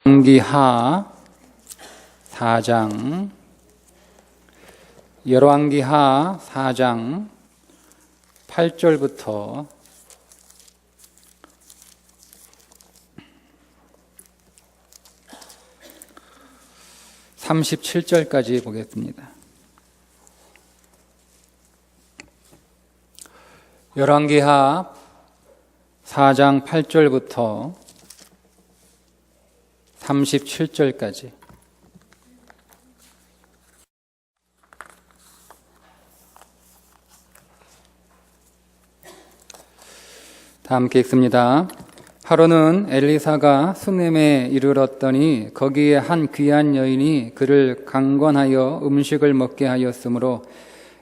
열왕기하 4장 열왕기하 4장 8절부터 37절까지 보겠습니다. 열왕기하 4장 8절부터 37절까지. 다 함께 읽습니다. 하루는 엘리사가 수넴에 이르렀더니 거기에 한 귀한 여인이 그를 강권하여 음식을 먹게 하였으므로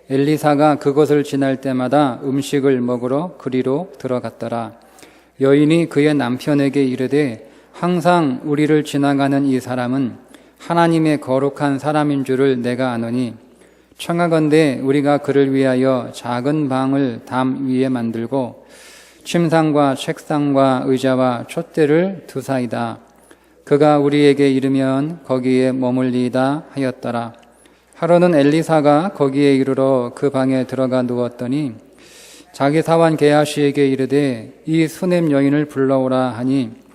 엘리사가 그곳을 지날 때마다 음식을 먹으러 그리로 들어갔더라. 여인이 그의 남편에게 이르되 항상 우리를 지나가는 이 사람은 하나님의 거룩한 사람인 줄을 내가 아노니 청하건대 우리가 그를 위하여 작은 방을 담 위에 만들고 침상과 책상과 의자와 촛대를 두사이다. 그가 우리에게 이르면 거기에 머물리이다 하였더라. 하루는 엘리사가 거기에 이르러 그 방에 들어가 누웠더니 자기 사환 게하시에게 이르되 이 수넴 여인을 불러오라 하니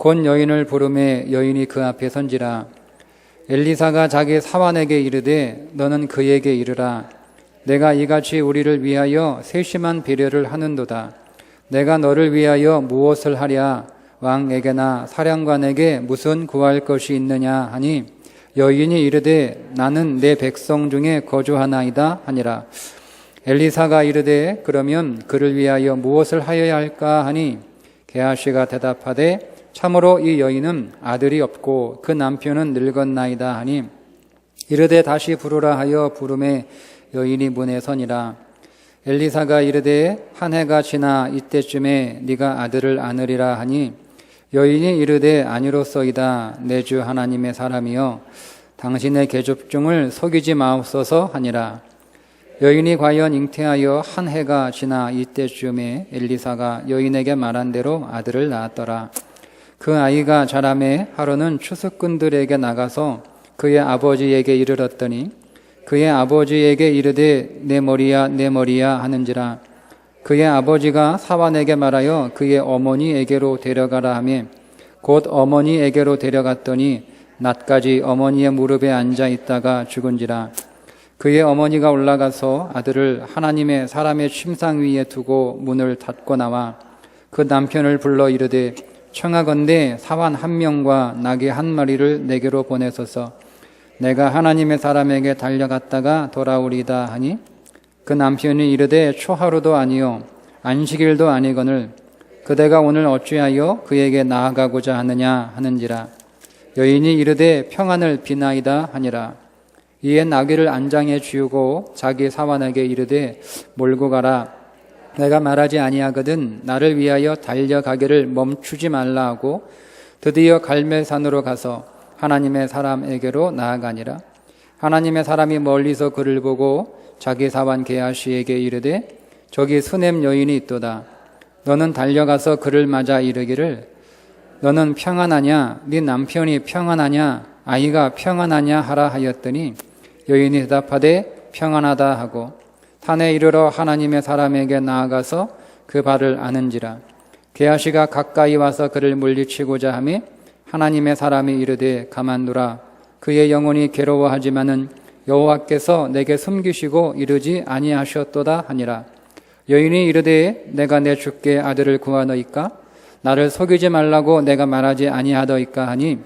곧 여인을 부르매 여인이 그 앞에 선지라. 엘리사가 자기 사환에게 이르되 너는 그에게 이르라. 내가 이같이 우리를 위하여 세심한 배려를 하는도다. 내가 너를 위하여 무엇을 하랴? 왕에게나 사령관에게 무슨 구할 것이 있느냐 하니 여인이 이르되 나는 내 백성 중에 거주하나이다 하니라. 엘리사가 이르되 그러면 그를 위하여 무엇을 하여야 할까 하니 게하시가 대답하되 참으로 이 여인은 아들이 없고 그 남편은 늙었나이다 하니 이르되 다시 부르라 하여 부르매 여인이 문에 서니라. 엘리사가 이르되 한 해가 지나 이때쯤에 네가 아들을 안으리라 하니 여인이 이르되 아니로소이다. 내 주 하나님의 사람이여 당신의 계집종을 속이지 마옵소서 하니라. 여인이 과연 잉태하여 한 해가 지나 이때쯤에 엘리사가 여인에게 말한 대로 아들을 낳았더라. 그 아이가 자라매 하루는 추수꾼들에게 나가서 그의 아버지에게 이르렀더니 그의 아버지에게 이르되 내 머리야 내 머리야 하는지라. 그의 아버지가 사환에게 말하여 그의 어머니에게로 데려가라 하며 곧 어머니에게로 데려갔더니 낮까지 어머니의 무릎에 앉아 있다가 죽은지라. 그의 어머니가 올라가서 아들을 하나님의 사람의 침상 위에 두고 문을 닫고 나와 그 남편을 불러 이르되 청하건대 사환 한 명과 나귀 한 마리를 내게로 보내소서. 내가 하나님의 사람에게 달려갔다가 돌아오리다 하니 그 남편이 이르되 초하루도 아니요 안식일도 아니거늘 그대가 오늘 어찌하여 그에게 나아가고자 하느냐 하는지라. 여인이 이르되 평안을 비나이다 하니라. 이에 나귀를 안장에 쥐우고 자기 사환에게 이르되 몰고 가라. 내가 말하지 아니하거든 나를 위하여 달려가기를 멈추지 말라 하고 드디어 갈멜산으로 가서 하나님의 사람에게로 나아가니라. 하나님의 사람이 멀리서 그를 보고 자기 사환 게하시에게 이르되 저기 수넴 여인이 있도다. 너는 달려가서 그를 맞아 이르기를 너는 평안하냐? 네 남편이 평안하냐? 아이가 평안하냐? 하라 하였더니 여인이 대답하되 평안하다 하고 산에 이르러 하나님의 사람에게 나아가서 그 발을 아는지라. 게하시가 가까이 와서 그를 물리치고자 하매 하나님의 사람이 이르되 가만두라. 그의 영혼이 괴로워하지만은 여호와께서 내게 숨기시고 이르지 아니하셨도다 하니라. 여인이 이르되 내가 내 주께 아들을 구하노이까? 나를 속이지 말라고 내가 말하지 아니하더이까 하니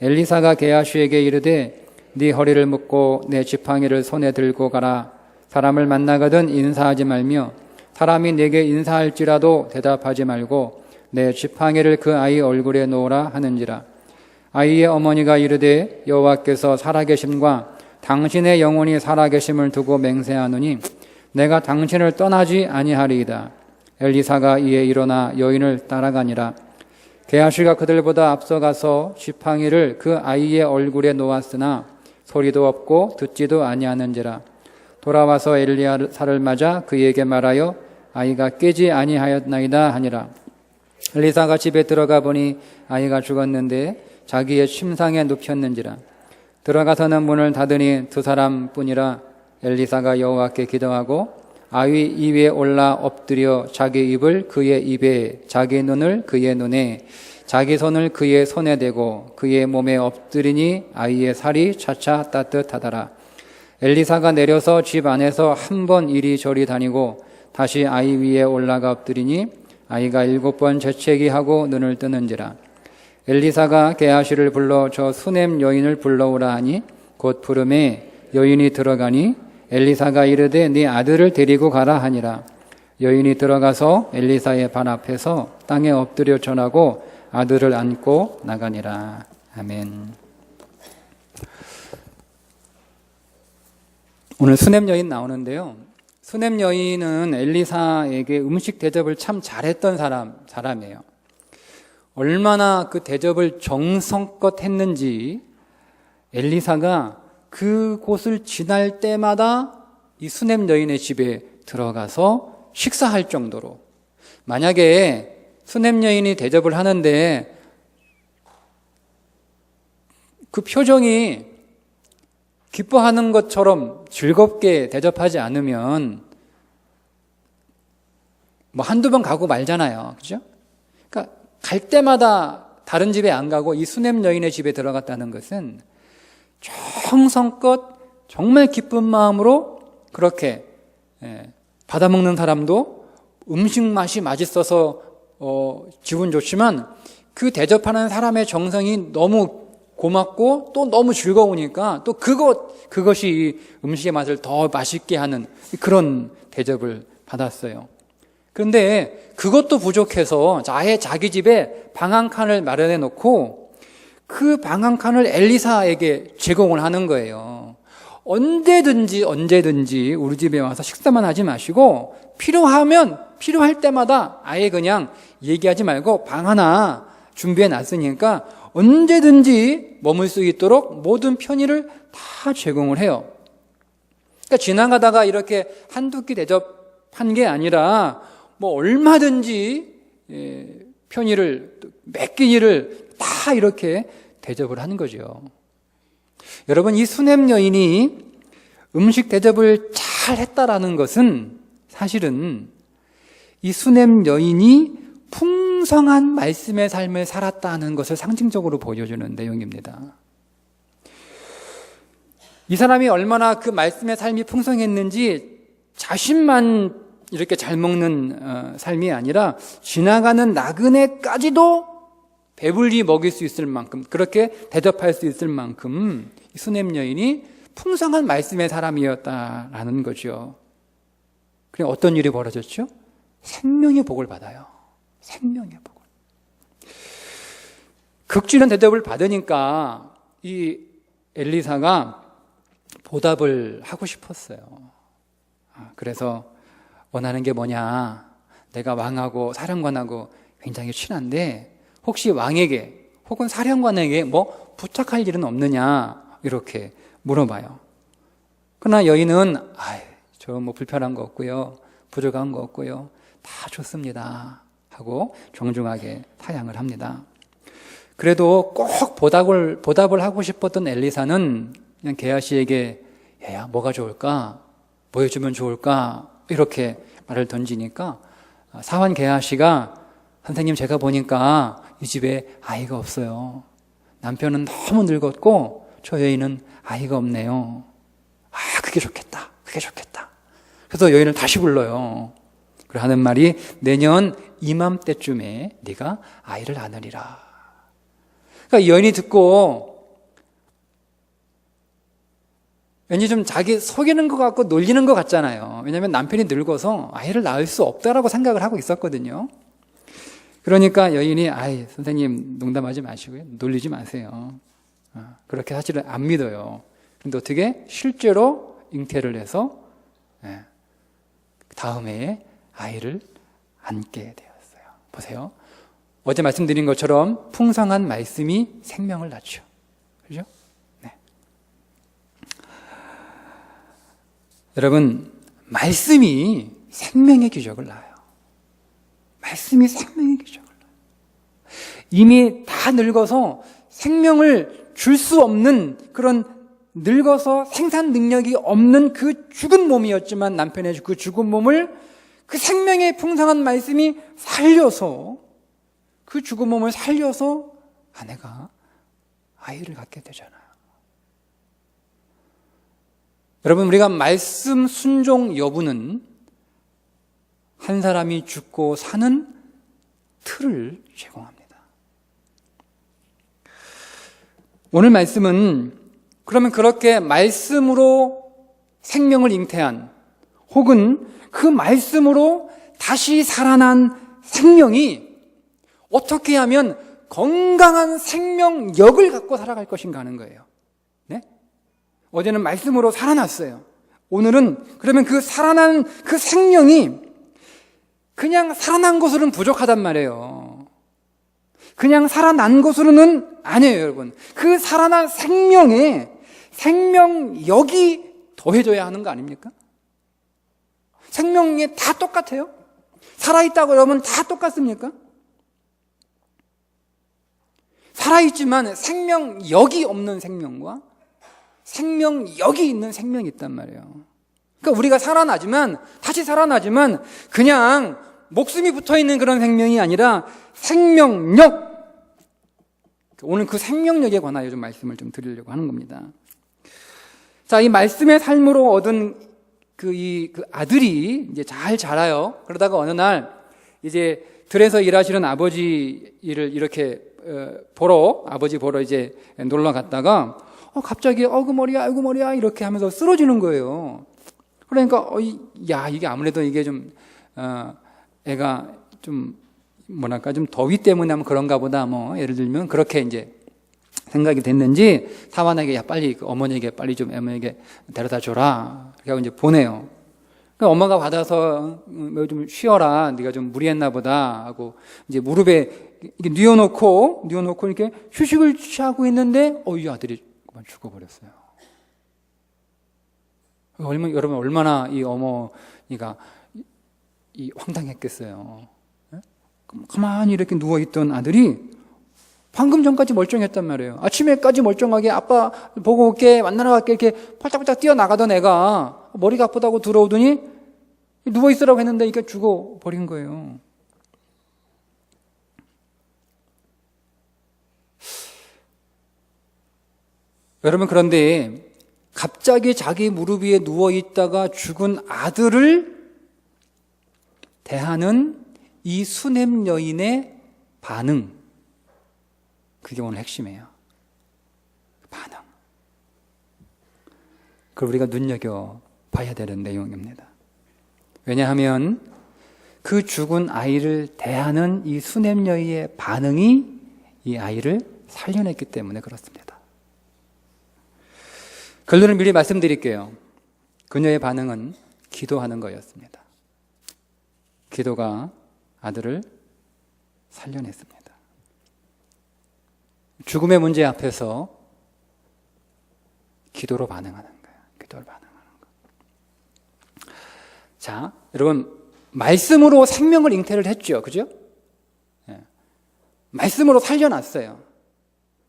엘리사가 게하시에게 이르되 네 허리를 묶고 내 지팡이를 손에 들고 가라. 사람을 만나거든 인사하지 말며 사람이 내게 인사할지라도 대답하지 말고 내 지팡이를 그 아이 얼굴에 놓으라 하는지라. 아이의 어머니가 이르되 여호와께서 살아계심과 당신의 영혼이 살아계심을 두고 맹세하노니 내가 당신을 떠나지 아니하리이다. 엘리사가 이에 일어나 여인을 따라가니라. 게하시가 그들보다 앞서가서 지팡이를 그 아이의 얼굴에 놓았으나 소리도 없고 듣지도 아니하는지라. 돌아와서 엘리사를 맞아 그에게 말하여 아이가 깨지 아니하였나이다 하니라. 엘리사가 집에 들어가 보니 아이가 죽었는데 자기의 침상에 눕혔는지라. 들어가서는 문을 닫으니 두 사람뿐이라. 엘리사가 여호와께 기도하고 아위 이 위에 올라 엎드려 자기 입을 그의 입에, 자기 눈을 그의 눈에, 자기 손을 그의 손에 대고 그의 몸에 엎드리니 아이의 살이 차차 따뜻하더라. 엘리사가 내려서 집 안에서 한 번 이리저리 다니고 다시 아이 위에 올라가 엎드리니 아이가 7번 재채기 하고 눈을 뜨는지라. 엘리사가 게하시를 불러 저 수넴 여인을 불러오라 하니 곧 부름에 여인이 들어가니 엘리사가 이르되 네 아들을 데리고 가라 하니라. 여인이 들어가서 엘리사의 발 앞에서 땅에 엎드려 전하고 아들을 안고 나가니라. 아멘. 오늘 수넴 여인 나오는데요. 수넴 여인은 엘리사에게 음식 대접을 참 잘했던 사람이에요. 얼마나 그 대접을 정성껏 했는지 엘리사가 그곳을 지날 때마다 이 수넴 여인의 집에 들어가서 식사할 정도로, 만약에 수넴 여인이 대접을 하는데 그 표정이 기뻐하는 것처럼 즐겁게 대접하지 않으면 뭐 한두 번 가고 말잖아요. 그죠? 그러니까 갈 때마다 다른 집에 안 가고 이 수넴 여인의 집에 들어갔다는 것은 정성껏 정말 기쁜 마음으로 그렇게 받아먹는 사람도 음식 맛이 맛있어서 기분 좋지만 그 대접하는 사람의 정성이 너무 고맙고 또 너무 즐거우니까 또 그것이 음식의 맛을 더 맛있게 하는 그런 대접을 받았어요. 그런데 그것도 부족해서 아예 자기 집에 방 한 칸을 마련해 놓고 그 방 한 칸을 엘리사에게 제공을 하는 거예요. 언제든지 우리 집에 와서 식사만 하지 마시고 필요할 때마다 아예 그냥 얘기하지 말고 방 하나 준비해 놨으니까 언제든지 머물 수 있도록 모든 편의를 다 제공을 해요. 그러니까 지나가다가 이렇게 한두 끼 대접한 게 아니라 뭐 얼마든지 편의를 몇 끼니를 다 이렇게 대접을 하는 거죠. 여러분, 이 수넴 여인이 음식 대접을 잘 했다라는 것은 사실은 이 수넴 여인이 풍성한 말씀의 삶을 살았다는 것을 상징적으로 보여주는 내용입니다. 이 사람이 얼마나 그 말씀의 삶이 풍성했는지 자신만 이렇게 잘 먹는 삶이 아니라 지나가는 나그네까지도 배불리 먹일 수 있을 만큼, 그렇게 대접할 수 있을 만큼 이 수넴 여인이 풍성한 말씀의 사람이었다라는 거죠. 그럼 어떤 일이 벌어졌죠? 생명의 복을 받아요. 생명의 복을. 극진한 대접을 받으니까 이 엘리사가 보답을 하고 싶었어요. 그래서 원하는 게 뭐냐? 내가 왕하고 사령관하고 굉장히 친한데 혹시 왕에게 혹은 사령관에게 뭐 부탁할 일은 없느냐? 이렇게 물어봐요. 그러나 여인은 저 뭐 불편한 거 없고요, 부족한 거 없고요, 다 좋습니다 하고 정중하게 타양을 합니다. 그래도 꼭 보답을 하고 싶었던 엘리사는 그냥 게하시에게 얘야 뭐가 좋을까? 뭐 해주면 좋을까? 이렇게 말을 던지니까 사환 게하시가 선생님 제가 보니까 이 집에 아이가 없어요. 남편은 너무 늙었고 저 여인은 아이가 없네요. 그게 좋겠다. 그게 좋겠다. 그래서 여인을 다시 불러요. 그리고 하는 말이 내년 이맘때쯤에 네가 아이를 안으리라. 그러니까 여인이 듣고 왠지 좀 자기 속이는 것 같고 놀리는 것 같잖아요. 왜냐하면 남편이 늙어서 아이를 낳을 수 없다라고 생각을 하고 있었거든요. 그러니까 여인이 선생님 농담하지 마시고요, 놀리지 마세요. 그렇게 사실은 안 믿어요. 그런데 어떻게 실제로 잉태를 해서 다음 해에 아이를 안게 되었어요. 보세요. 어제 말씀드린 것처럼 풍성한 말씀이 생명을 낳죠. 그렇죠? 네. 여러분, 말씀이 생명의 기적을 낳아요. 말씀이 생명의 기적을 낳아요. 이미 다 늙어서 생명을 줄 수 없는 그런 늙어서 생산 능력이 없는 그 죽은 몸이었지만 남편의 그 죽은 몸을 그 생명의 풍성한 말씀이 살려서 그 죽은 몸을 살려서 아내가 아이를 갖게 되잖아요. 여러분, 우리가 말씀 순종 여부는 한 사람이 죽고 사는 틀을 제공합니다. 오늘 말씀은 그러면 그렇게 말씀으로 생명을 잉태한 혹은 그 말씀으로 다시 살아난 생명이 어떻게 하면 건강한 생명력을 갖고 살아갈 것인가 하는 거예요. 네? 어제는 말씀으로 살아났어요. 오늘은 그러면 그 살아난 그 생명이 그냥 살아난 것으로는 부족하단 말이에요. 그냥 살아난 것으로는 아니에요, 여러분. 그 살아난 생명에 생명력이 더해져야 하는 거 아닙니까? 생명이 다 똑같아요? 살아있다고 여러분 다 똑같습니까? 살아있지만 생명력이 없는 생명과 생명력이 있는 생명이 있단 말이에요. 그러니까 우리가 다시 살아나지만 그냥 목숨이 붙어있는 그런 생명이 아니라 생명력. 오늘 그 생명력에 관하여 좀 말씀을 좀 드리려고 하는 겁니다. 자, 이 말씀의 삶으로 얻은 그 아들이 이제 잘 자라요. 그러다가 어느 날 이제 들에서 일하시는 아버지 일을 이렇게 아버지 보러 이제 놀러 갔다가 갑자기 그 머리야 이렇게 하면서 쓰러지는 거예요. 그러니까 이게 아무래도 이게 좀 애가 좀 뭐랄까 좀 더위 때문에 하면 그런가 보다 뭐 예를 들면 그렇게 이제 생각이 됐는지 사환에게 빨리 어머니에게 빨리 좀 어머니에게 데려다 줘라. 그래서 이제 보내요. 그러니까 엄마가 받아서 좀 쉬어라. 네가 좀 무리했나 보다 하고 이제 무릎에 이렇게 뉘어놓고 이렇게 휴식을 취하고 있는데 이 아들이 그만 죽어버렸어요. 여러분 얼마나 이 어머니가 황당했겠어요. 가만히 이렇게 누워있던 아들이 방금 전까지 멀쩡했단 말이에요. 아침에까지 멀쩡하게 아빠 보고 올게 만나러 갈게 이렇게 팔짝팔짝 뛰어나가던 애가 머리가 아프다고 들어오더니 누워있으라고 했는데 이게 죽어버린 거예요. 여러분, 그런데 갑자기 자기 무릎 위에 누워있다가 죽은 아들을 대하는 이 수냄 여인의 반응, 그게 오늘 핵심이에요. 반응. 그걸 우리가 눈여겨봐야 되는 내용입니다. 왜냐하면 그 죽은 아이를 대하는 이 수냄 여인의 반응이 이 아이를 살려냈기 때문에 그렇습니다. 결론을 미리 말씀드릴게요. 그녀의 반응은 기도하는 거였습니다. 기도가 아들을 살려냈습니다. 죽음의 문제 앞에서 기도로 반응하는 거예요. 기도로 반응하는 거. 자, 여러분, 말씀으로 생명을 잉태를 했죠. 그죠? 예. 말씀으로 살려놨어요.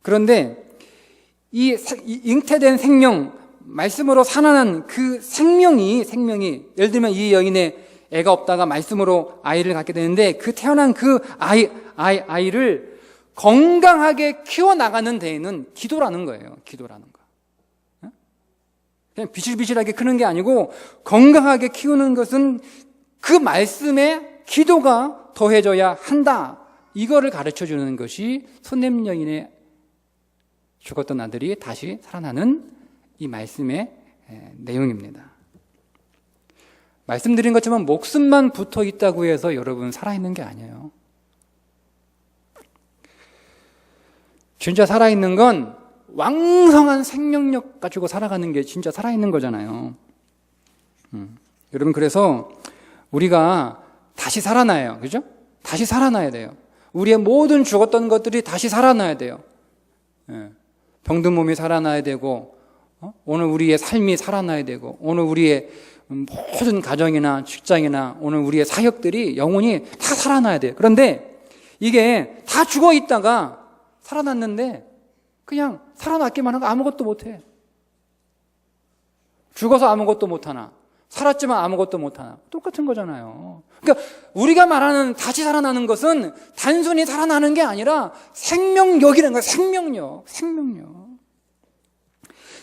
그런데 이 잉태된 생명, 말씀으로 살아난 그 생명이 예를 들면 이 여인의 애가 없다가 말씀으로 아이를 갖게 되는데 그 태어난 그 아이를 건강하게 키워나가는 데에는 기도라는 거예요. 기도라는 거. 그냥 비실비실하게 크는 게 아니고 건강하게 키우는 것은 그 말씀에 기도가 더해져야 한다. 이거를 가르쳐주는 것이 수냄 여인의 죽었던 아들이 다시 살아나는 이 말씀의 내용입니다. 말씀드린 것처럼 목숨만 붙어 있다고 해서 여러분 살아있는 게 아니에요. 진짜 살아있는 건 왕성한 생명력 가지고 살아가는 게 진짜 살아있는 거잖아요. 여러분, 그래서 우리가 다시 살아나요. 그죠? 다시 살아나야 돼요. 우리의 모든 죽었던 것들이 다시 살아나야 돼요. 병든 몸이 살아나야 되고, 오늘 우리의 삶이 살아나야 되고, 오늘 우리의 모든 가정이나 직장이나 오늘 우리의 사역들이 영혼이 다 살아나야 돼요. 그런데 이게 다 죽어 있다가 살아났는데 그냥 살아났기만 하고 아무것도 못해. 죽어서 아무것도 못하나, 살았지만 아무것도 못하나, 똑같은 거잖아요. 그러니까 우리가 말하는 다시 살아나는 것은 단순히 살아나는 게 아니라 생명력이라는 거예요. 생명력.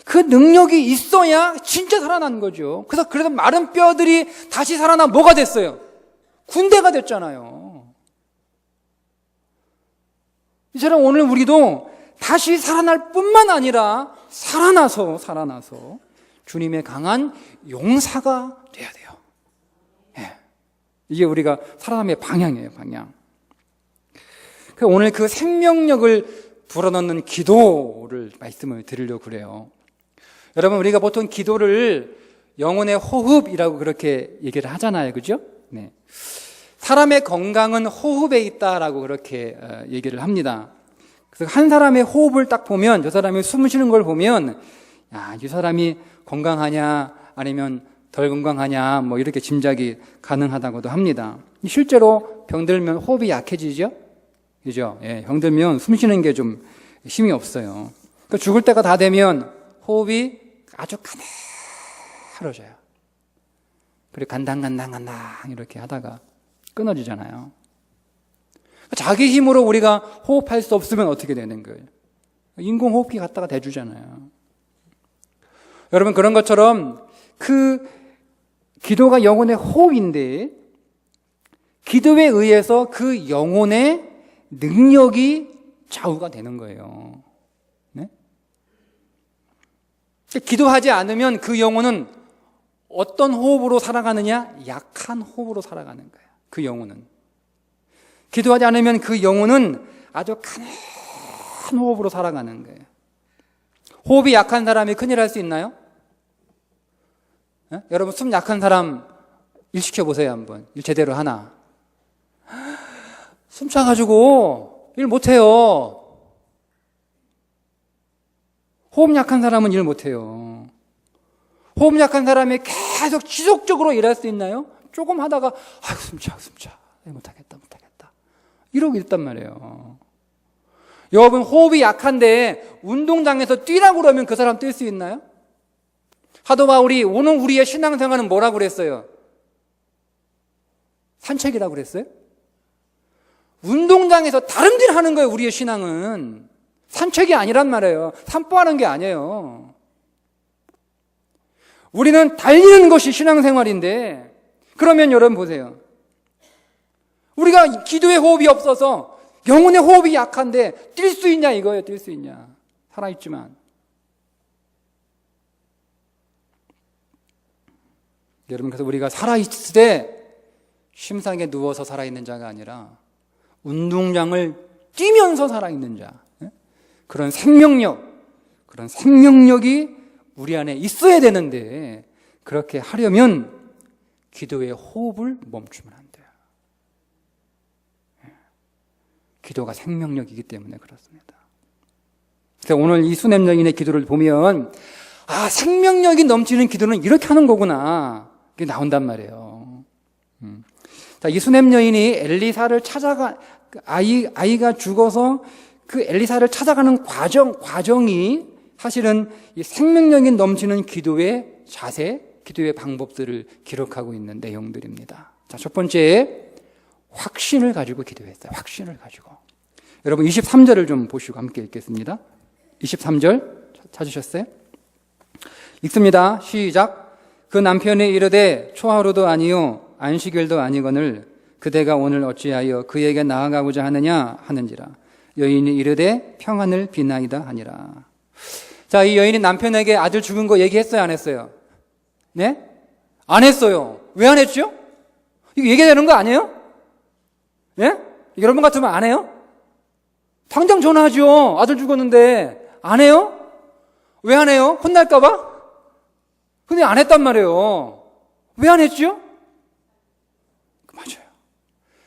그 능력이 있어야 진짜 살아난 거죠. 그래서 마른 뼈들이 다시 살아나 뭐가 됐어요? 군대가 됐잖아요. 이처럼 오늘 우리도 다시 살아날 뿐만 아니라 살아나서 주님의 강한 용사가 돼야 돼요. 예. 이게 우리가 살아남의 방향이에요, 방향. 오늘 그 생명력을 불어넣는 기도를 말씀을 드리려고 그래요. 여러분, 우리가 보통 기도를 영혼의 호흡이라고 그렇게 얘기를 하잖아요. 그죠? 네. 사람의 건강은 호흡에 있다라고 그렇게 얘기를 합니다. 그래서 한 사람의 호흡을 딱 보면, 저 사람이 숨 쉬는 걸 보면, 야, 이 사람이 건강하냐, 아니면 덜 건강하냐, 뭐 이렇게 짐작이 가능하다고도 합니다. 실제로 병들면 호흡이 약해지죠? 그죠? 예, 병들면 숨 쉬는 게 좀 힘이 없어요. 그러니까 죽을 때가 다 되면 호흡이 아주 가늘어져요. 그리고 간당 이렇게 하다가 끊어지잖아요. 자기 힘으로 우리가 호흡할 수 없으면 어떻게 되는 거예요? 인공호흡기 갖다가 대주잖아요. 여러분, 그런 것처럼 그 기도가 영혼의 호흡인데 기도에 의해서 그 영혼의 능력이 좌우가 되는 거예요. 네? 기도하지 않으면 그 영혼은 어떤 호흡으로 살아가느냐? 약한 호흡으로 살아가는 거예요. 그 영혼은. 기도하지 않으면 그 영혼은 아주 가난한 호흡으로 살아가는 거예요. 호흡이 약한 사람이 큰일 할 수 있나요? 네? 여러분, 숨 약한 사람 일 시켜보세요, 한번. 일 제대로 하나. 숨 차가지고 일 못해요. 호흡 약한 사람은 일 못해요. 호흡 약한 사람이 계속 지속적으로 일할 수 있나요? 조금 하다가 숨 차. 못하겠다. 이러고 있단 말이에요. 여러분, 호흡이 약한데 운동장에서 뛰라고 그러면 그 사람 뛸 수 있나요? 하도 바울이 오늘 우리의 신앙생활은 뭐라고 그랬어요? 산책이라고 그랬어요? 운동장에서 다른 일 하는 거예요. 우리의 신앙은 산책이 아니란 말이에요. 산보하는 게 아니에요. 우리는 달리는 것이 신앙생활인데, 그러면 여러분 보세요. 우리가 기도의 호흡이 없어서 영혼의 호흡이 약한데 뛸 수 있냐 이거예요. 뛸 수 있냐. 살아있지만. 여러분, 그래서 우리가 살아있을 때 심상에 누워서 살아있는 자가 아니라 운동장을 뛰면서 살아있는 자, 그런 생명력이 우리 안에 있어야 되는데, 그렇게 하려면 기도의 호흡을 멈추면 안 돼요. 기도가 생명력이기 때문에 그렇습니다. 그래서 오늘 이 수냄 여인의 기도를 보면, 생명력이 넘치는 기도는 이렇게 하는 거구나, 이게 나온단 말이에요. 자, 이 수냄 여인이 엘리사를 아이가 죽어서 그 엘리사를 찾아가는 과정이 사실은 이 생명력이 넘치는 기도의 자세, 기도의 방법들을 기록하고 있는 내용들입니다. 자, 첫 번째, 확신을 가지고 기도했어요. 확신을 가지고. 여러분, 23절을 좀 보시고 함께 읽겠습니다. 23절 찾으셨어요? 읽습니다. 시작. 그 남편이 이르되 초하루도 아니요 안식일도 아니거늘 그대가 오늘 어찌하여 그에게 나아가고자 하느냐 하는지라. 여인이 이르되 평안을 비나이다 하니라. 자, 이 여인이 남편에게 아들 죽은 거 얘기했어요, 안 했어요? 네? 안 했어요. 왜 안 했죠? 이거 얘기되는 거 아니에요? 예? 여러분 같으면 안 해요? 당장 전화하죠. 아들 죽었는데. 안 해요? 왜 안 해요? 혼날까봐? 근데 안 했단 말이에요. 왜 안 했죠? 맞아요.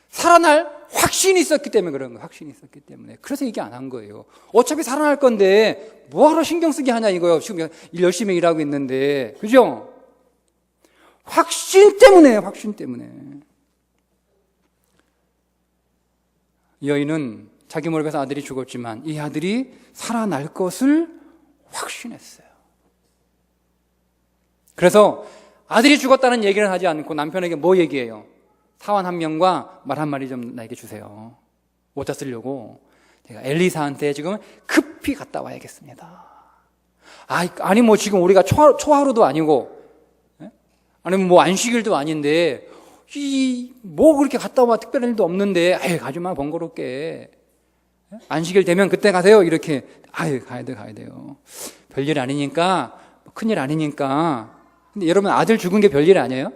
살아날 확신이 있었기 때문에 그런 거예요. 확신이 있었기 때문에. 그래서 얘기 안 한 거예요. 어차피 살아날 건데 뭐하러 신경 쓰게 하냐 이거예요. 지금 일 열심히 일하고 있는데. 그죠? 확신 때문에요. 확신 때문에. 이 여인은 자기 무릎에서 아들이 죽었지만 이 아들이 살아날 것을 확신했어요. 그래서 아들이 죽었다는 얘기를 하지 않고 남편에게 뭐 얘기해요? 사원 한 명과 말 한 마리 좀 나에게 주세요. 어디다 쓰려고? 제가 엘리사한테 지금 급히 갔다 와야겠습니다. 아니 뭐 지금 우리가 초하루도 아니고, 아니면 뭐 안식일도 아닌데 뭐 그렇게 갔다 와 특별한 일도 없는데 가지마 번거롭게. 안식일 되면 그때 가세요. 이렇게 가야 돼요. 별일 아니니까, 큰일 아니니까. 근데 여러분, 아들 죽은 게 별일 아니에요?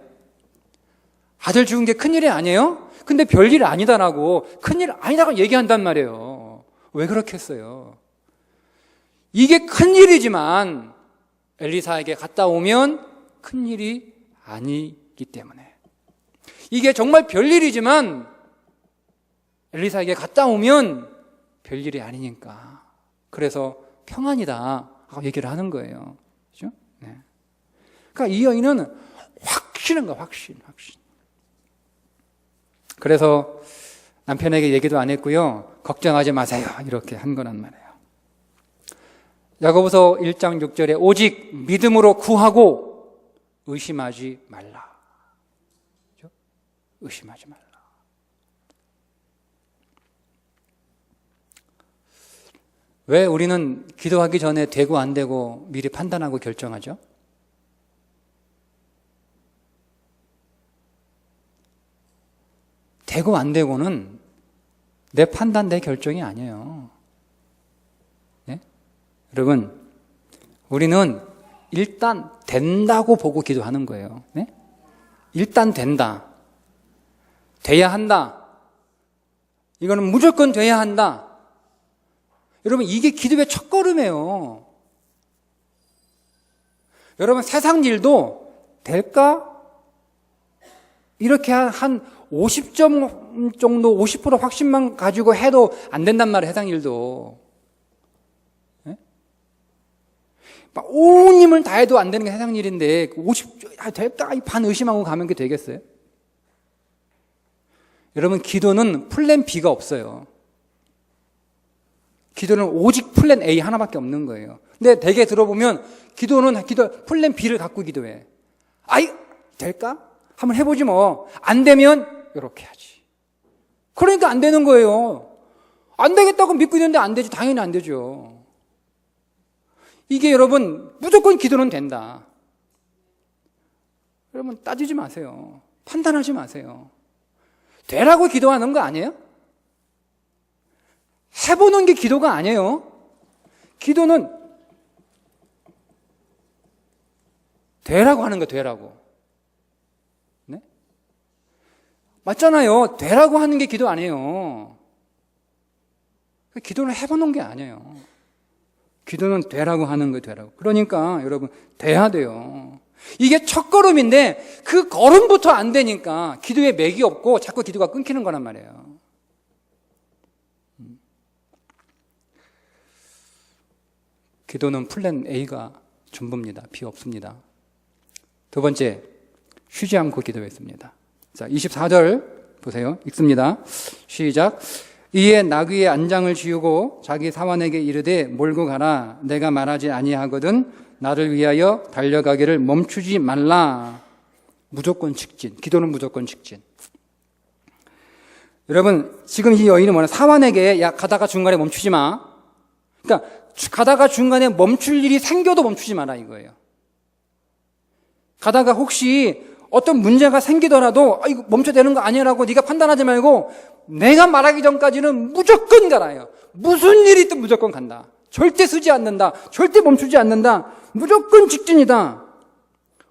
아들 죽은 게 큰일이 아니에요? 근데 별일 아니다라고, 큰일 아니다라고 얘기한단 말이에요. 왜 그렇게 했어요? 이게 큰일이지만 엘리사에게 갔다 오면 큰일이 아니기 때문에. 이게 정말 별일이지만 엘리사에게 갔다 오면 별일이 아니니까. 그래서 평안이다 하고 얘기를 하는 거예요. 그죠? 네. 그러니까 이 여인은 확신한 거야, 확신. 그래서 남편에게 얘기도 안 했고요. 걱정하지 마세요. 이렇게 한 거란 말이에요. 야고보서 1장 6절에 오직 믿음으로 구하고 의심하지 말라. 그죠? 의심하지 말라. 왜 우리는 기도하기 전에 되고 안 되고 미리 판단하고 결정하죠? 되고 안 되고는 내 판단, 내 결정이 아니에요. 네? 여러분, 우리는 일단 된다고 보고 기도하는 거예요. 네? 일단 된다. 돼야 한다. 이거는 무조건 돼야 한다. 여러분, 이게 기도의 첫걸음이에요. 여러분, 세상 일도 될까? 이렇게 한 50점 정도, 50% 확신만 가지고 해도 안 된단 말이에요, 세상 일도. 네? 막 온 힘을 다해도 안 되는 게 세상 일인데, 50, 될까? 반 의심하고 가면 그게 되겠어요? 여러분, 기도는 플랜 B가 없어요. 기도는 오직 플랜 A 하나밖에 없는 거예요. 근데 대개 들어보면 기도는 플랜 B를 갖고 기도해. 될까? 한번 해보지 뭐. 안 되면 이렇게 하지. 그러니까 안 되는 거예요. 안 되겠다고 믿고 있는데 안 되지. 당연히 안 되죠. 이게 여러분, 무조건 기도는 된다. 여러분, 따지지 마세요. 판단하지 마세요. 되라고 기도하는 거 아니에요? 해보는 게 기도가 아니에요. 기도는 되라고 하는 거, 되라고. 네? 맞잖아요. 되라고 하는 게 기도 아니에요. 기도는 해보는 게 아니에요. 기도는 되라고 하는 거, 되라고. 그러니까 여러분, 돼야 돼요. 이게 첫 걸음인데 그 걸음부터 안 되니까 기도에 맥이 없고 자꾸 기도가 끊기는 거란 말이에요. 기도는 플랜 A가 전부입니다. B 없습니다. 두 번째, 쉬지 않고 기도했습니다. 자, 24절 보세요. 읽습니다. 시작. 이에 나귀의 안장을 지우고 자기 사환에게 이르되 몰고 가라. 내가 말하지 아니하거든 나를 위하여 달려가기를 멈추지 말라. 무조건 직진. 기도는 무조건 직진. 여러분, 지금 이 여인은 뭐냐? 사환에게 가다가 중간에 멈추지 마. 그러니까 가다가 중간에 멈출 일이 생겨도 멈추지 마라 이거예요. 가다가 혹시 어떤 문제가 생기더라도 이거 멈춰야 되는 거 아니라고 네가 판단하지 말고 내가 말하기 전까지는 무조건 가라요. 무슨 일이 있든 무조건 간다. 절대 쓰지 않는다. 절대 멈추지 않는다. 무조건 직진이다.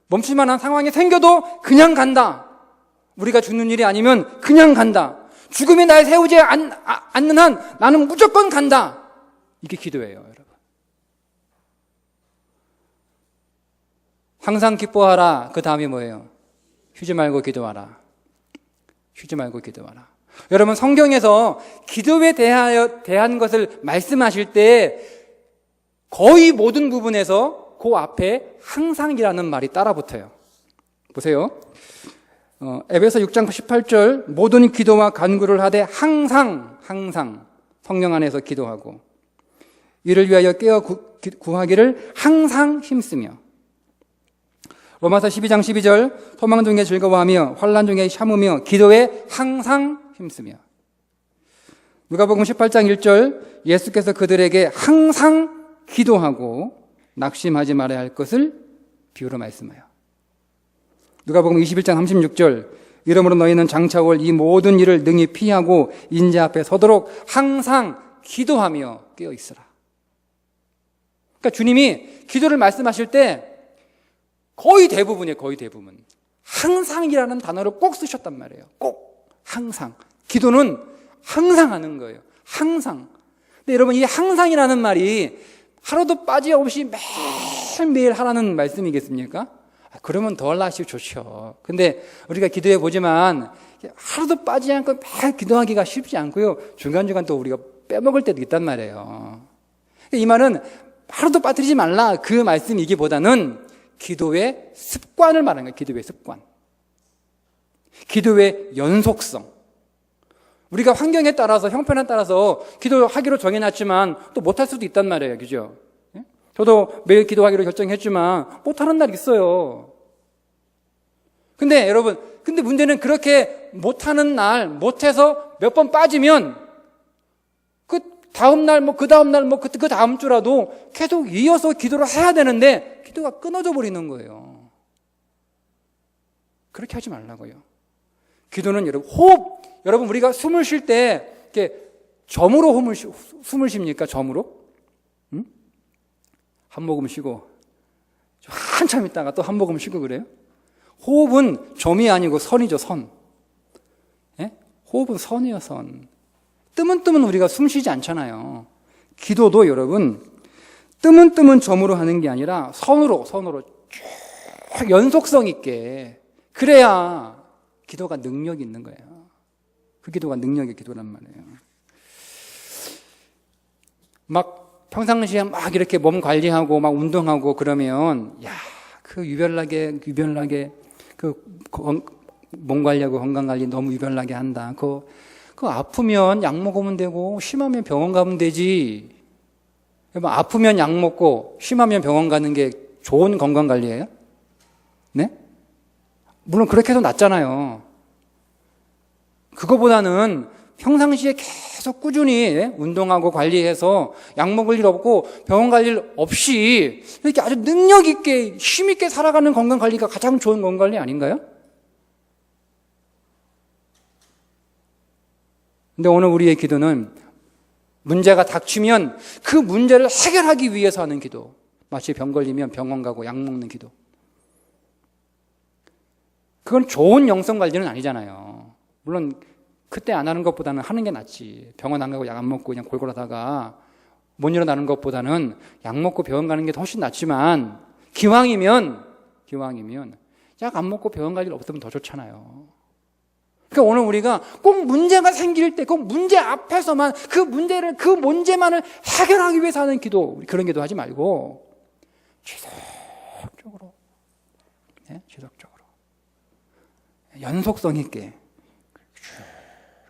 멈출 만한 상황이 생겨도 그냥 간다. 우리가 죽는 일이 아니면 그냥 간다. 죽음이 날 세우지 않는 한 나는 무조건 간다. 이게 기도예요, 여러분. 항상 기뻐하라. 그 다음이 뭐예요? 쉬지 말고 기도하라. 쉬지 말고 기도하라. 여러분, 성경에서 기도에 대한 것을 말씀하실 때 거의 모든 부분에서 그 앞에 항상이라는 말이 따라붙어요. 보세요. 에베소 6장 18절 모든 기도와 간구를 하되 항상 성령 안에서 기도하고 이를 위하여 깨어 구하기를 항상 힘쓰며 로마서 12장 12절 소망 중에 즐거워하며 환난 중에 참으며 기도에 항상 힘쓰며 누가복음 18장 1절 예수께서 그들에게 항상 기도하고 낙심하지 말아야 할 것을 비유로 말씀하여 누가복음 21장 36절 이러므로 너희는 장차 올 이 모든 일을 능히 피하고 인자 앞에 서도록 항상 기도하며 깨어 있으라. 그러니까 주님이 기도를 말씀하실 때 거의 대부분 항상이라는 단어를 꼭 쓰셨단 말이에요. 꼭 항상. 기도는 항상 하는 거예요. 항상. 근데 여러분 이 항상이라는 말이 하루도 빠짐없이 매일매일 하라는 말씀이겠습니까? 그러면 더 하시면 좋죠. 근데 우리가 기도해 보지만 하루도 빠지지 않고 매일 기도하기가 쉽지 않고요. 중간중간 또 우리가 빼먹을 때도 있단 말이에요. 이 말은 하루도 빠뜨리지 말라 그 말씀이기보다는 기도의 습관을 말하는 거예요. 기도의 습관. 기도의 연속성. 우리가 환경에 따라서 형편에 따라서 기도하기로 정해놨지만 또 못할 수도 있단 말이에요. 그죠? 저도 매일 기도하기로 결정했지만 못하는 날 있어요. 근데 여러분, 근데 문제는 그렇게 못하는 날, 못해서 몇 번 빠지면 그 다음 날, 그 다음 날, 그 다음 주라도 계속 이어서 기도를 해야 되는데 기도가 끊어져 버리는 거예요. 그렇게 하지 말라고요. 기도는 여러분, 호흡, 여러분 우리가 숨을 쉴 때 이렇게 점으로 숨을 쉽니까? 점으로? 응? 한 모금 쉬고 한참 있다가 또 한 모금 쉬고 그래요? 호흡은 점이 아니고 선이죠, 선. 예? 호흡은 선이에요, 선. 뜨문뜨문 우리가 숨 쉬지 않잖아요. 기도도 여러분 뜨문뜨문 점으로 하는 게 아니라 선으로 쭉 연속성 있게 그래야 기도가 능력이 있는 거예요. 그 기도가 능력의 기도란 말이에요. 막 평상시에 막 이렇게 몸 관리하고 막 운동하고 그러면 그 유별나게 그 몸 관리하고 건강 관리 너무 유별나게 한다. 그 아프면 약 먹으면 되고 심하면 병원 가면 되지. 아프면 약 먹고 심하면 병원 가는 게 좋은 건강 관리예요? 네? 물론 그렇게 해도 낫잖아요. 그거보다는 평상시에 계속 꾸준히 운동하고 관리해서 약 먹을 일 없고 병원 갈 일 없이 이렇게 아주 능력 있게 힘 있게 살아가는 건강 관리가 가장 좋은 건강 관리 아닌가요? 근데 오늘 우리의 기도는 문제가 닥치면 그 문제를 해결하기 위해서 하는 기도. 마치 병 걸리면 병원 가고 약 먹는 기도. 그건 좋은 영성 관리는 아니잖아요. 물론 그때 안 하는 것보다는 하는 게 낫지. 병원 안 가고 약 안 먹고 그냥 골골하다가 못 일어나는 것보다는 약 먹고 병원 가는 게 훨씬 낫지만 기왕이면 약 안 먹고 병원 갈 일 없으면 더 좋잖아요. 그러니까 오늘 우리가 꼭 문제가 생길 때 꼭 문제 앞에서만 그 문제만을 해결하기 위해서 하는 기도, 그런 기도 하지 말고 지속적으로 연속성 있게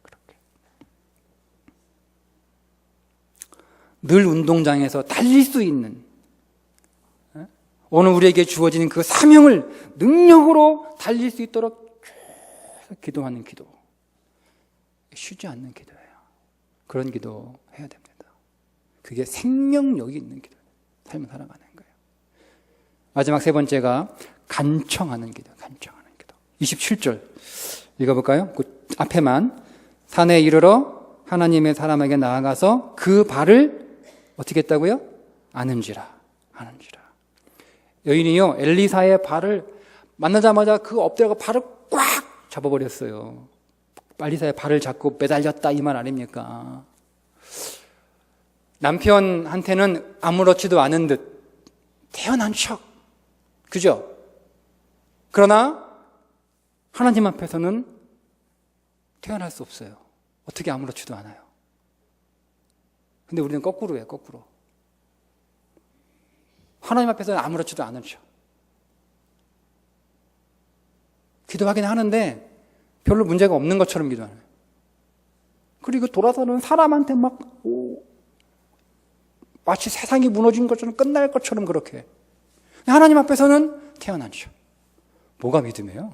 그렇게 늘 운동장에서 달릴 수 있는 오늘 우리에게 주어진 그 사명을 능력으로 달릴 수 있도록 기도하는 기도, 쉬지 않는 기도예요. 그런 기도 해야 됩니다. 그게 생명력이 있는 기도, 삶을 살아가는 거예요. 마지막 세 번째가 간청하는 기도. 27절 읽어볼까요? 그 앞에만 산에 이르러 하나님의 사람에게 나아가서 그 발을 어떻게 했다고요? 아는지라. 여인이요 엘리사의 발을 만나자마자 그 엎드려가 발을 꽉 잡아버렸어요. 엘리사의 발을 잡고 매달렸다 이 말 아닙니까? 남편한테는 아무렇지도 않은 듯 태어난 척, 그죠? 그러나 하나님 앞에서는 태어날 수 없어요. 어떻게 아무렇지도 않아요. 근데 우리는 거꾸로예요. 거꾸로. 하나님 앞에서는 아무렇지도 않은 척. 기도하긴 하는데 별로 문제가 없는 것처럼 기도하는 거예요. 그리고 돌아서는 사람한테 마치 세상이 무너진 것처럼 끝날 것처럼 그렇게. 하나님 앞에서는 태어나죠. 뭐가 믿음이에요?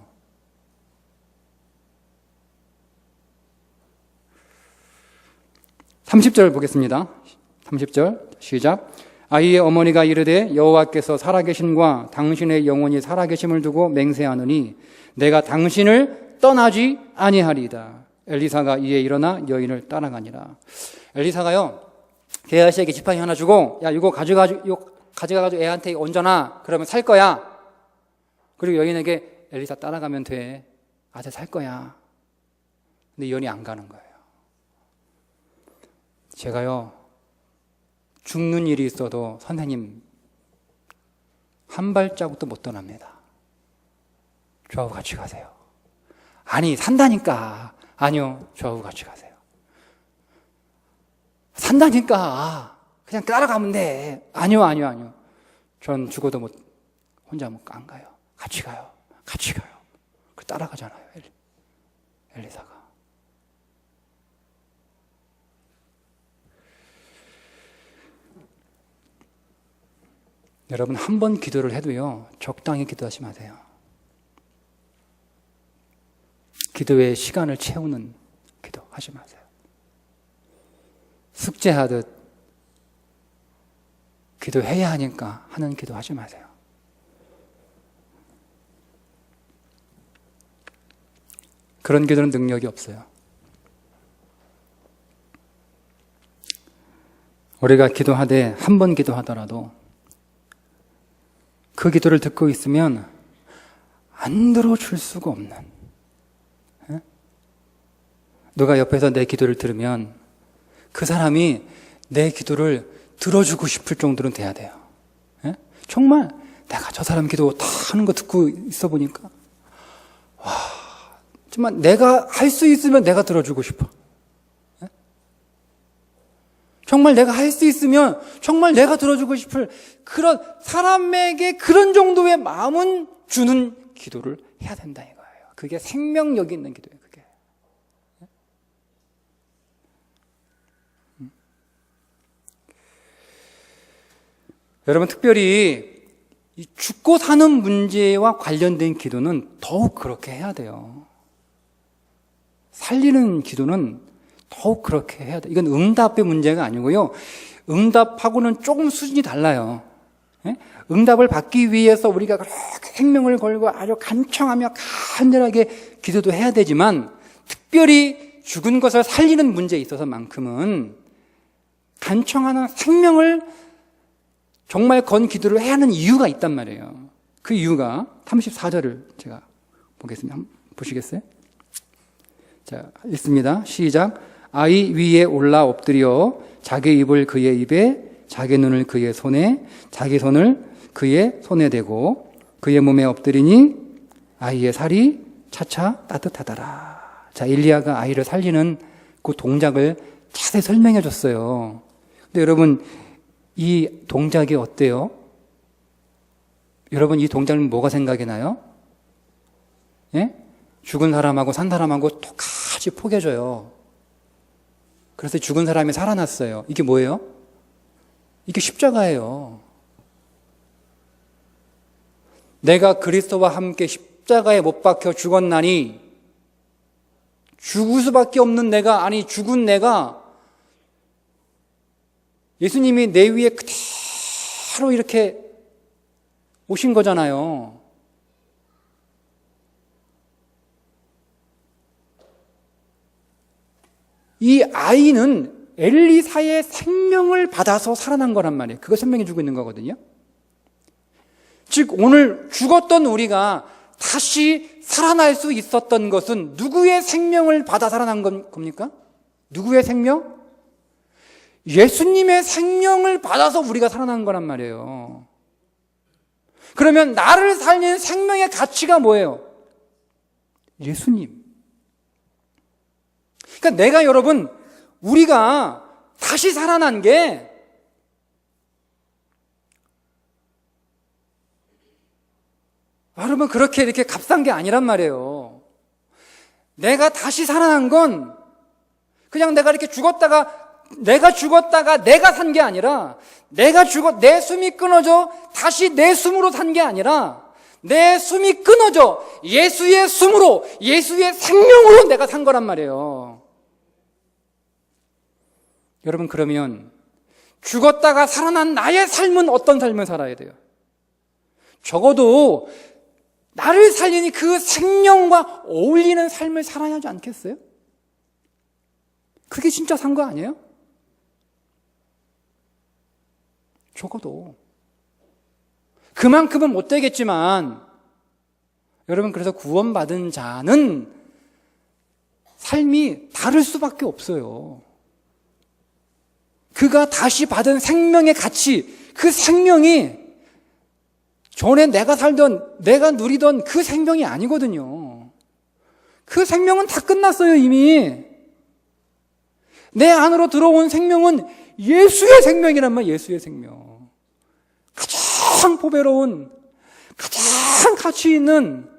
(30절) 보겠습니다. 30절 시작. 아이의 어머니가 이르되 여호와께서 살아계심과 당신의 영혼이 살아계심을 두고 맹세하느니 내가 당신을 떠나지 아니하리이다. 엘리사가 이에 일어나 여인을 따라가니라. 엘리사가요, 게하시에게 지팡이 하나 주고, 야, 이거 가져가가지고 애한테 얹어놔. 그러면 살 거야. 그리고 여인에게 엘리사 따라가면 돼. 아들 살 거야. 근데 여인이 안 가는 거예요. 제가요, 죽는 일이 있어도 선생님 한 발자국도 못 떠납니다. 저하고 같이 가세요. 아니, 산다니까. 아니요, 저하고 같이 가세요. 산다니까. 그냥 따라가면 돼. 아니요. 전 죽어도 혼자 안 가요. 같이 가요. 그 따라가잖아요, 엘리사가. 여러분, 한 번 기도를 해도요, 적당히 기도하지 마세요. 기도의 시간을 채우는 기도 하지 마세요. 숙제하듯 기도해야 하니까 하는 기도 하지 마세요. 그런 기도는 능력이 없어요. 우리가 기도하되 한 번 기도하더라도 그 기도를 듣고 있으면 안 들어줄 수가 없는, 누가 옆에서 내 기도를 들으면 그 사람이 내 기도를 들어주고 싶을 정도는 돼야 돼요. 정말 내가 저 사람 기도 다 하는 거 듣고 있어 보니까 와, 정말 내가 할 수 있으면 내가 들어주고 싶어. 정말 내가 할 수 있으면 정말 내가 들어주고 싶을 그런 사람에게 그런 정도의 마음은 주는 기도를 해야 된다 이거예요. 그게 생명력이 있는 기도예요. 그게. 여러분, 특별히 이 죽고 사는 문제와 관련된 기도는 더욱 그렇게 해야 돼요. 살리는 기도는 더욱 그렇게 해야 돼. 이건 응답의 문제가 아니고요. 응답하고는 조금 수준이 달라요. 응답을 받기 위해서 우리가 그렇게 생명을 걸고 아주 간청하며 간절하게 기도도 해야 되지만, 특별히 죽은 것을 살리는 문제에 있어서만큼은 간청하는 생명을 정말 건 기도를 해야 하는 이유가 있단 말이에요. 그 이유가 34절을 제가 보겠습니다. 한번 보시겠어요? 자, 읽습니다. 시작. 아이 위에 올라 엎드려 자기 입을 그의 입에, 자기 눈을 그의 손에, 자기 손을 그의 손에 대고 그의 몸에 엎드리니 아이의 살이 차차 따뜻하더라. 자, 엘리야가 아이를 살리는 그 동작을 자세히 설명해 줬어요. 근데 여러분, 이 동작이 어때요? 여러분, 이 동작은 뭐가 생각이 나요? 예? 죽은 사람하고 산 사람하고 똑같이 포개져요. 그래서 죽은 사람이 살아났어요. 이게 뭐예요? 이게 십자가예요. 내가 그리스도와 함께 십자가에 못 박혀 죽었나니, 죽을 수밖에 없는 내가, 아니 죽은 내가, 예수님이 내 위에 그대로 이렇게 오신 거잖아요. 이 아이는 엘리사의 생명을 받아서 살아난 거란 말이에요. 그거 설명해 주고 있는 거거든요. 즉, 오늘 죽었던 우리가 다시 살아날 수 있었던 것은 누구의 생명을 받아 살아난 겁니까? 누구의 생명? 예수님의 생명을 받아서 우리가 살아난 거란 말이에요. 그러면 나를 살리는 생명의 가치가 뭐예요? 예수님. 그러니까 내가, 여러분, 우리가 다시 살아난 게 여러분 그렇게 이렇게 값싼 게 아니란 말이에요. 내가 다시 살아난 건 그냥 내가 죽었다가 내가 산 게 아니라 내 숨이 끊어져 다시 내 숨으로 산 게 아니라 내 숨이 끊어져 예수의 숨으로 예수의 생명으로 내가 산 거란 말이에요. 여러분, 그러면 죽었다가 살아난 나의 삶은 어떤 삶을 살아야 돼요? 적어도 나를 살리니 그 생명과 어울리는 삶을 살아야 하지 않겠어요? 그게 진짜 산 거 아니에요? 적어도 그만큼은 못 되겠지만, 여러분, 그래서 구원받은 자는 삶이 다를 수밖에 없어요. 그가 다시 받은 생명의 가치, 그 생명이 전에 내가 살던, 내가 누리던 그 생명이 아니거든요. 그 생명은 다 끝났어요, 이미. 내 안으로 들어온 생명은 예수의 생명이란 말이에요, 예수의 생명. 가장 보배로운, 가장 가치 있는,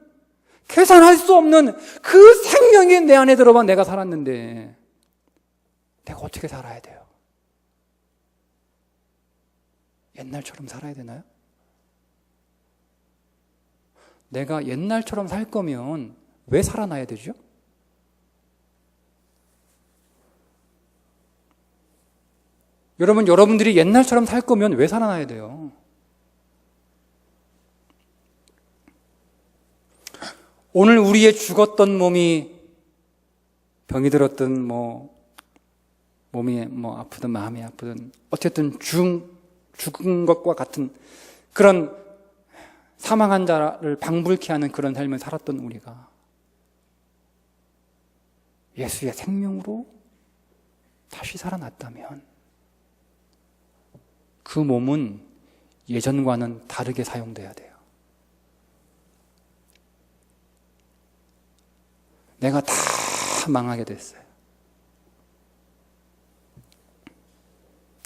계산할 수 없는 그 생명이 내 안에 들어와 내가 살았는데, 내가 어떻게 살아야 돼요? 옛날처럼 살아야 되나요? 내가 옛날처럼 살 거면 왜 살아나야 되죠? 여러분들이 옛날처럼 살 거면 왜 살아나야 돼요? 오늘 우리의 죽었던 몸이 병이 들었든 몸이 아프든 마음이 아프든 어쨌든 죽은 것과 같은 그런 사망한 자를 방불케 하는 그런 삶을 살았던 우리가 예수의 생명으로 다시 살아났다면 그 몸은 예전과는 다르게 사용돼야 돼요. 내가 다 망하게 됐어요.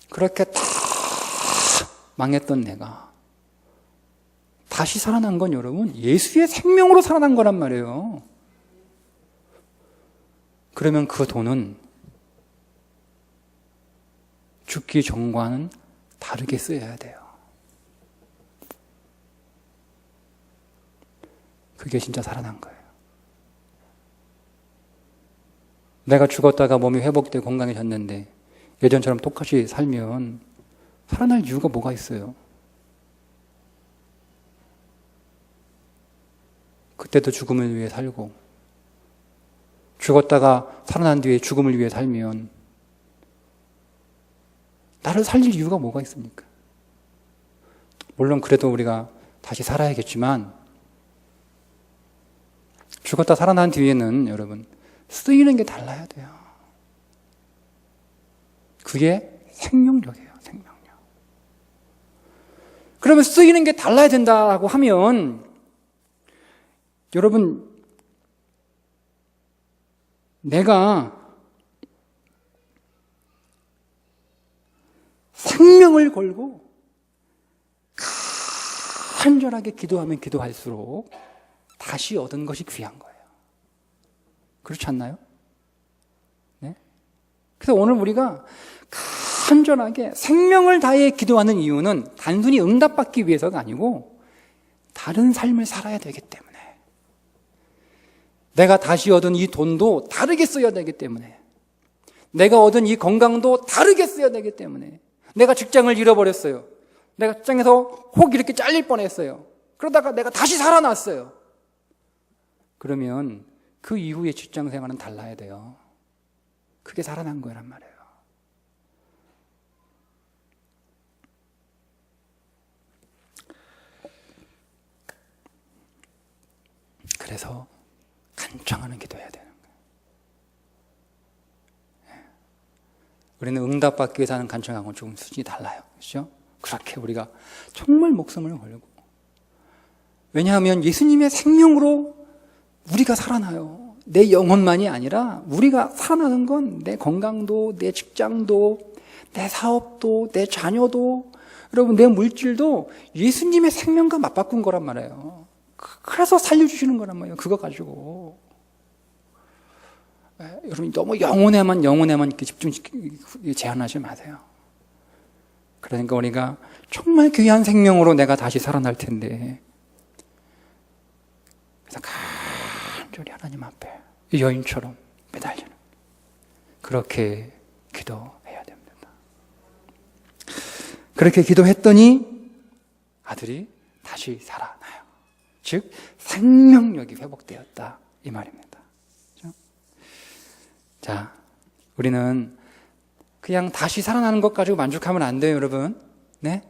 그렇게 다 망했던 내가 다시 살아난 건 여러분 예수의 생명으로 살아난 거란 말이에요. 그러면 그 돈은 죽기 전과는 다르게 쓰여야 돼요. 그게 진짜 살아난 거예요. 내가 죽었다가 몸이 회복되고 건강해졌는데 예전처럼 똑같이 살면 살아날 이유가 뭐가 있어요? 그때도 죽음을 위해 살고 죽었다가 살아난 뒤에 죽음을 위해 살면 나를 살릴 이유가 뭐가 있습니까? 물론 그래도 우리가 다시 살아야겠지만 죽었다 살아난 뒤에는 여러분 쓰이는 게 달라야 돼요. 그게 생명력이에요, 생명력. 그러면 쓰이는 게 달라야 된다고 하면 여러분 내가 생명을 걸고 간절하게 기도하면 기도할수록 다시 얻은 것이 귀한 거예요. 그렇지 않나요? 네? 그래서 오늘 우리가 간절하게 생명을 다해 기도하는 이유는 단순히 응답받기 위해서가 아니고 다른 삶을 살아야 되기 때문에 내가 다시 얻은 이 돈도 다르게 써야 되기 때문에 내가 얻은 이 건강도 다르게 써야 되기 때문에 내가 직장을 잃어버렸어요. 내가 직장에서 혹 이렇게 잘릴 뻔했어요. 그러다가 내가 다시 살아났어요. 그러면 그 이후의 직장 생활은 달라야 돼요. 그게 살아난 거란 말이에요. 그래서 간청하는 기도해야 되는 거예요. 우리는 응답받기 위해서 하는 간청하고는 조금 수준이 달라요. 그렇죠? 그렇게 우리가 정말 목숨을 걸고 왜냐하면 예수님의 생명으로 우리가 살아나요. 내 영혼만이 아니라 우리가 살아나는 건 내 건강도, 내 직장도, 내 사업도, 내 자녀도, 여러분 내 물질도 예수님의 생명과 맞바꾼 거란 말이에요. 그래서 살려주시는 거란 말이에요. 그거 가지고. 여러분 너무 영혼에만 이렇게 제한하지 마세요. 그러니까 우리가 정말 귀한 생명으로 내가 다시 살아날 텐데, 그래서 간절히 하나님 앞에 이 여인처럼 매달리는, 그렇게 기도해야 됩니다. 그렇게 기도했더니 아들이 다시 살아나요. 즉 생명력이 회복되었다 이 말입니다. 그렇죠? 자, 우리는 그냥 다시 살아나는 것 가지고 만족하면 안 돼요, 여러분. 네?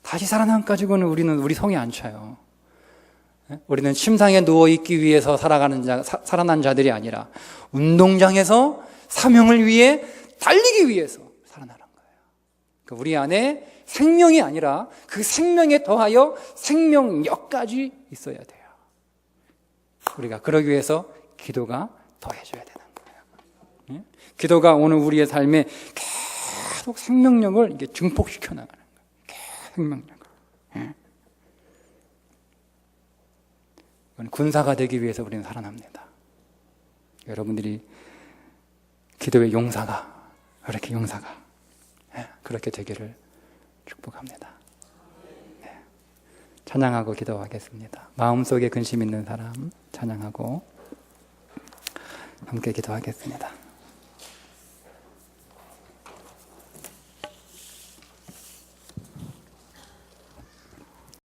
다시 살아난 것 가지고는 우리 성이 안 차요. 네? 우리는 침상에 누워 있기 위해서 살아난 자들이 아니라 운동장에서 사명을 위해 달리기 위해서 살아나는 거예요. 그러니까 우리 안에 생명이 아니라 그 생명에 더하여 생명력까지 있어야 돼요. 우리가 그러기 위해서 기도가 더해져야 되는 거예요. 네? 기도가 오늘 우리의 삶에 계속 생명력을 이렇게 증폭시켜 나가는 거예요. 계속 생명력을. 네? 군사가 되기 위해서 우리는 살아납니다. 여러분들이 기도의 용사가 그렇게 되기를 축복합니다. 네. 찬양하고 기도하겠습니다. 마음속에 근심 있는 사람 찬양하고 함께 기도하겠습니다.